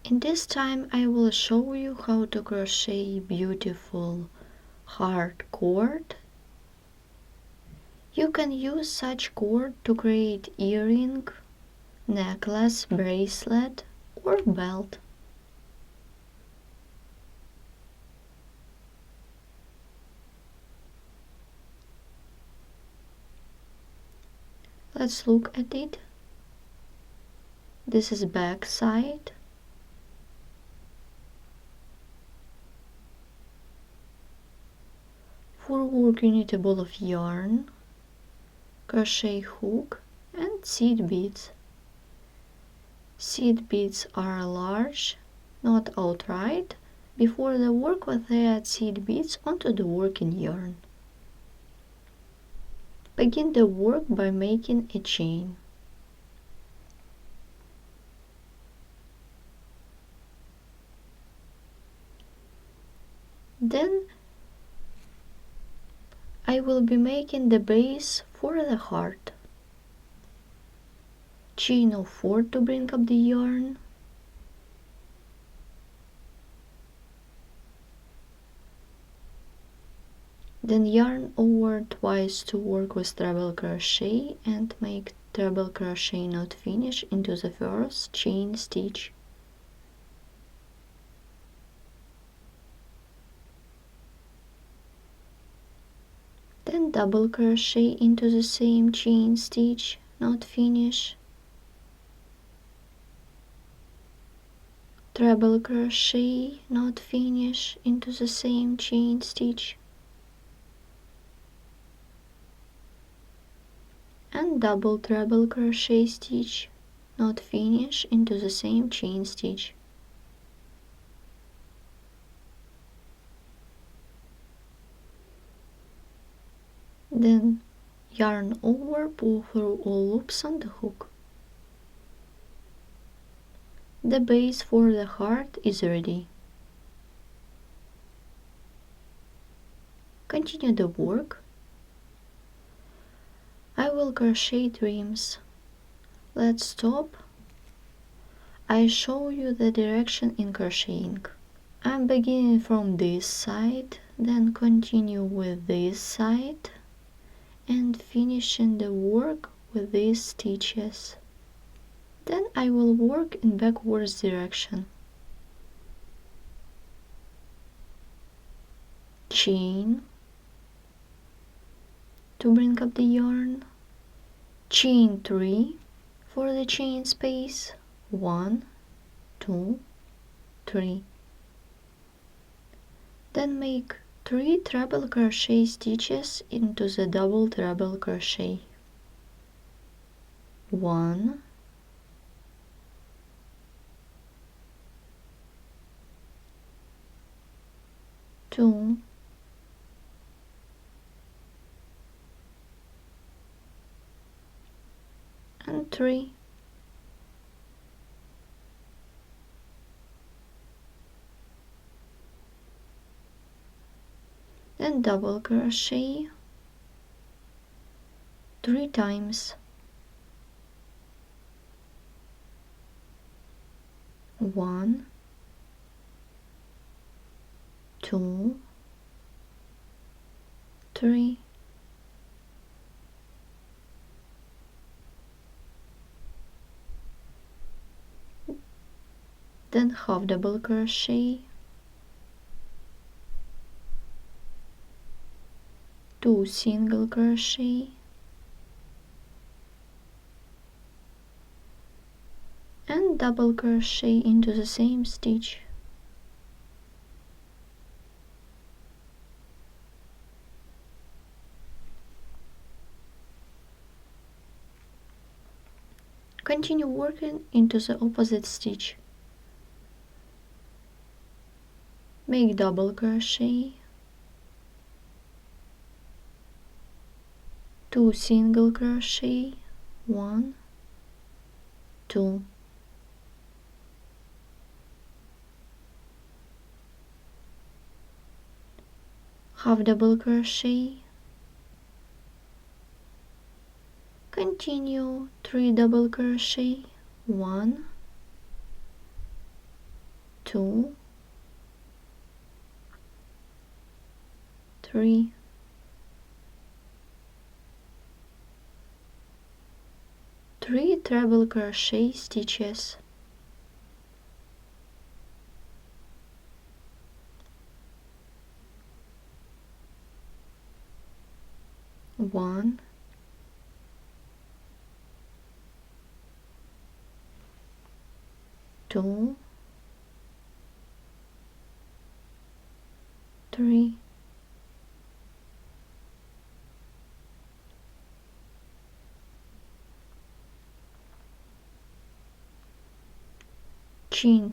In this time I will show you how to crochet beautiful heart cord. You can use such cord to create earring, necklace, bracelet or belt. Let's look at it. This is back side. For work you need a ball of yarn, crochet hook and seed beads. Seed beads are large, not outright. Before the work we add seed beads onto the working yarn. Begin the work by making a chain. Then I will be making the base for the heart. Chain of 4 to bring up the yarn. Then yarn over twice to work with treble crochet and make treble crochet knot finish into the first chain stitch. Then double crochet into the same chain stitch, knot finish. Treble crochet, knot finish into the same chain stitch. And double treble crochet stitch, knot finish into the same chain stitch. Then yarn over, pull through all loops on the hook. The base for the heart is ready. Continue the work. I will crochet trims. Let's stop. I show you the direction in crocheting. I'm beginning from this side, then continue with this side and finishing the work with these stitches. Then I will work in backwards direction. Chain to bring up the yarn. Chain 3 for the chain space. 1, 2, 3. Then make 3 treble crochet stitches into the double treble crochet. 1, 2, 3. Then double crochet 3 times. 1, 2, 3. Then half double crochet, 2 single crochet, and double crochet into the same stitch. Continue working into the opposite stitch. Make double crochet, 2 single crochet, 1, 2. Half double crochet, continue 3 double crochet, 1, 2, 3, 3 treble crochet stitches, 1, 2, 3,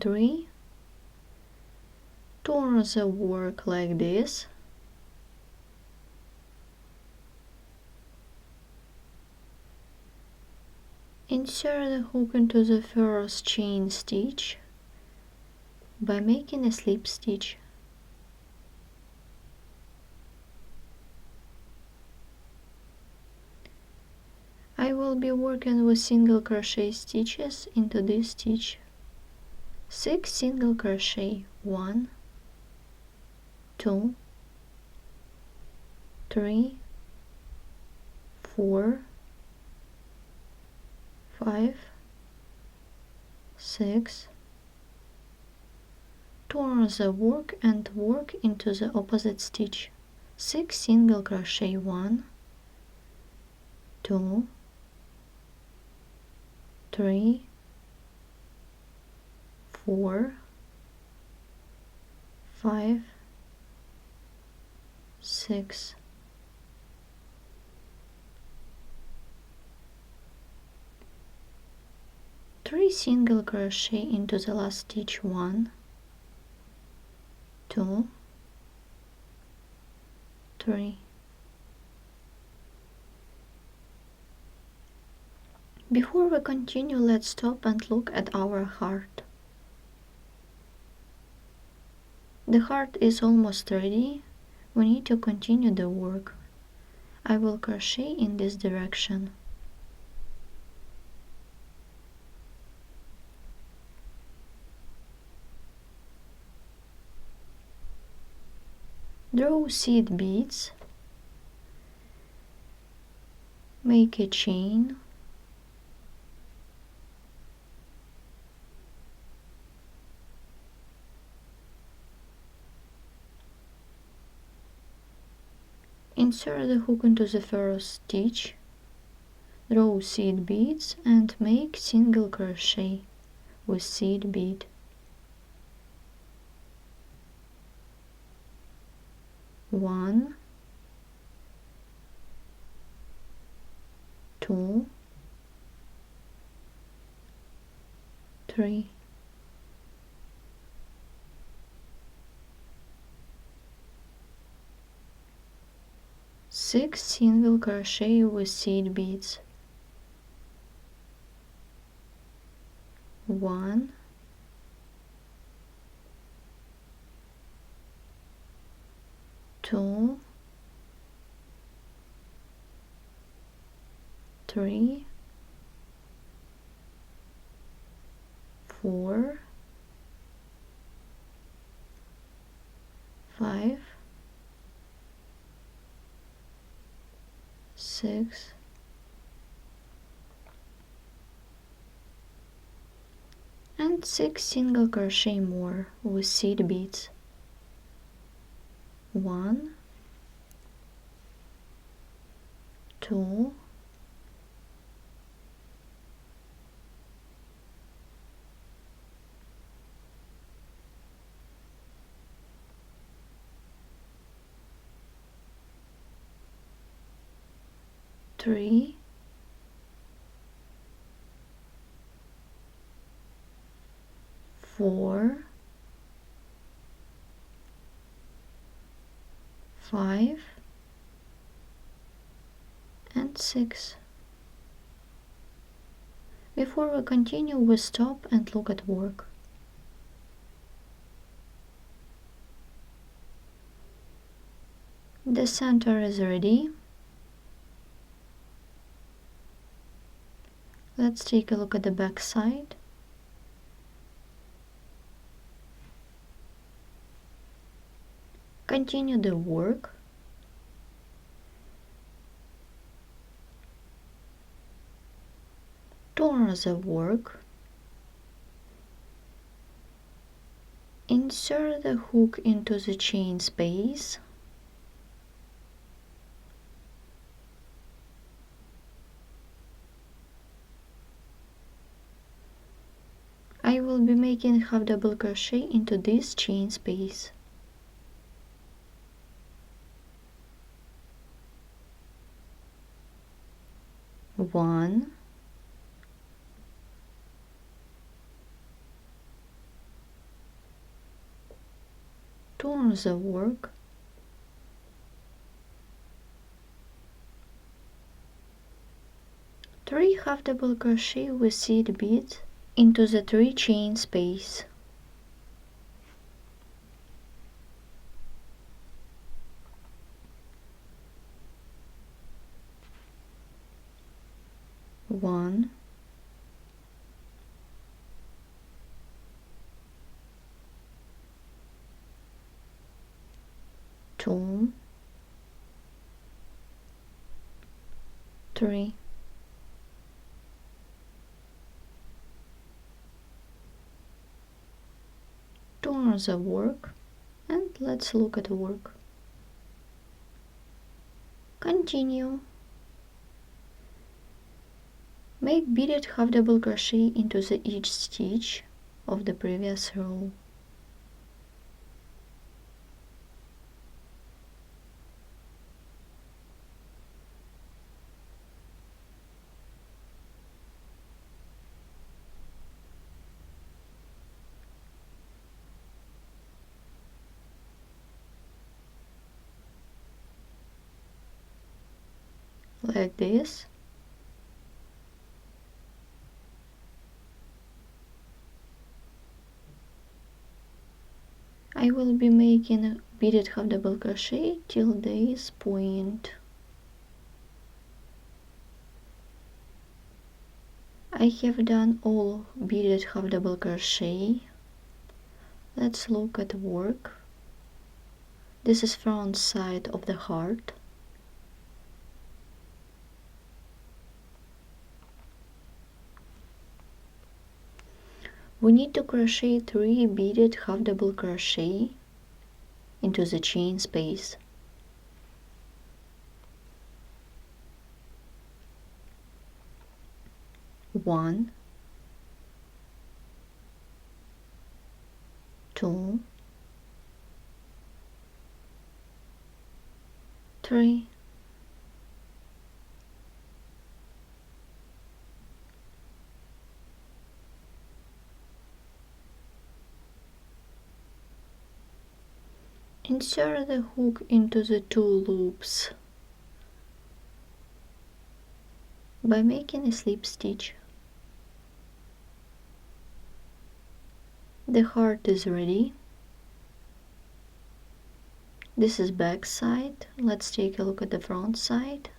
3, turn the work like this, insert the hook into the first chain stitch by making a slip stitch. I will be working with single crochet stitches into this stitch. 6 single crochet, 1, 2, 3, 4, 5, 6. Turn the work and work into the opposite stitch. 6 single crochet, 1, 2, 3, 4, 5, 6. Three single crochet into the last stitch, 1, 2, 3. Before we continue, let's stop and look at our heart. The heart is almost ready. We need to continue the work. I will crochet in this direction. Draw seed beads, make a chain, insert the hook into the first stitch, draw seed beads and make single crochet with seed bead. 1, 2, 3, 6 single crochet with seed beads. 1, 2, 3, 4, 5, 6, and 6 single crochet more with seed beads. 1, 2, 3, 4, 5, and 6. Before we continue, we stop and look at work. The center is ready. Let's take a look at the back side. Continue the work. Turn the work. Insert the hook into the chain space. I will be making half double crochet into this chain space. One, turn the work, three half double crochet with seed beads into the 3 chain space. One, two, three. Turn the work and let's look at the work. Continue. Make beaded half double crochet into the each stitch of the previous row. Like this. I will be making a beaded half double crochet till this point. I have done all beaded half double crochet. Let's look at the work. This is front side of the heart. We need to crochet 3 beaded half double crochet into the chain space. One, two, three, insert the hook into the 2 loops by making a slip stitch. The heart is ready. This is back side. Let's take a look at the front side.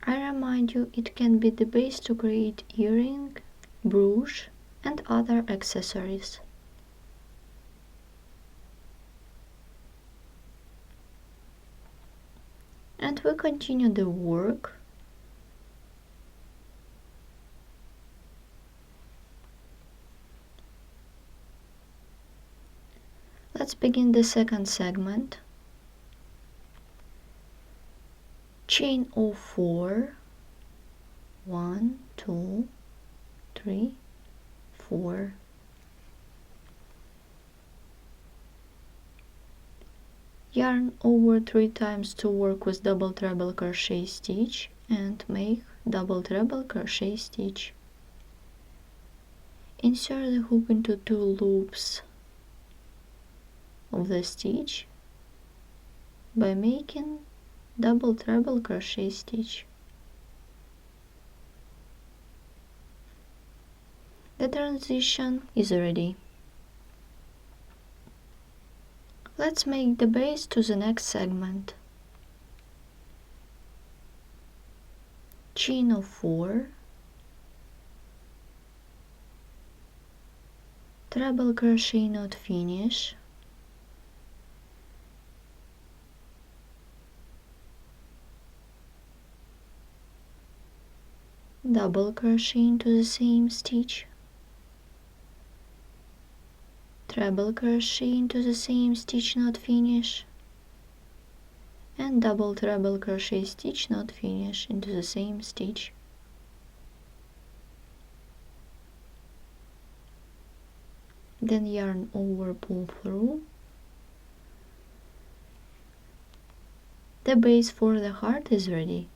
I remind you, it can be the base to create earring, brooch, and other accessories. And we continue the work. Let's begin the second segment. Chain of 4, 1, 2, 3, 4. Yarn over 3 times to work with double treble crochet stitch and make double treble crochet stitch. Insert the hook into 2 loops of the stitch by making double treble crochet stitch. The transition is ready. Let's make the base to the next segment. Chain of 4, treble crochet not finish, double crochet into the same stitch, treble crochet into the same stitch not finish, and double treble crochet stitch not finish into the same stitch. Then yarn over, pull through. The base for the heart is ready.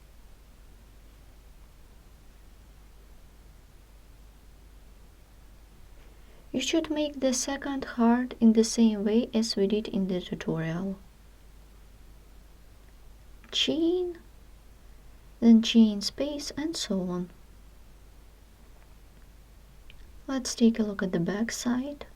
You should make the second heart in the same way as we did in the tutorial. Chain, then chain space, and so on. Let's take a look at the back side.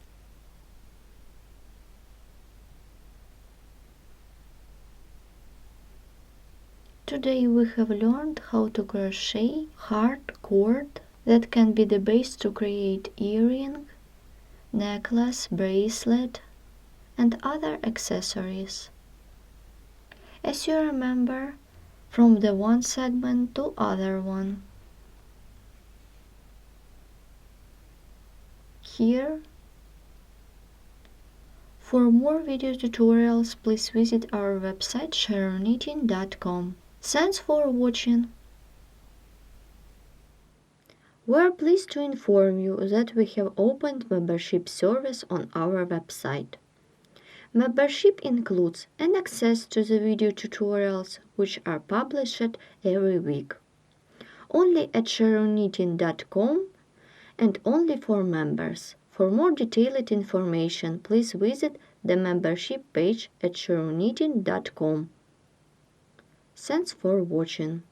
Today we have learned how to crochet heart cord that can be the base to create earring, necklace, bracelet, and other accessories. As you remember, from the one segment to other one. Here. For more video tutorials, please visit our website sharonknitting.com. Thanks for watching. We're pleased to inform you that we have opened membership service on our website. Membership includes an access to the video tutorials which are published every week. Only at sharonknitting.com and only for members. For more detailed information, please visit the membership page at sharonknitting.com. Thanks for watching.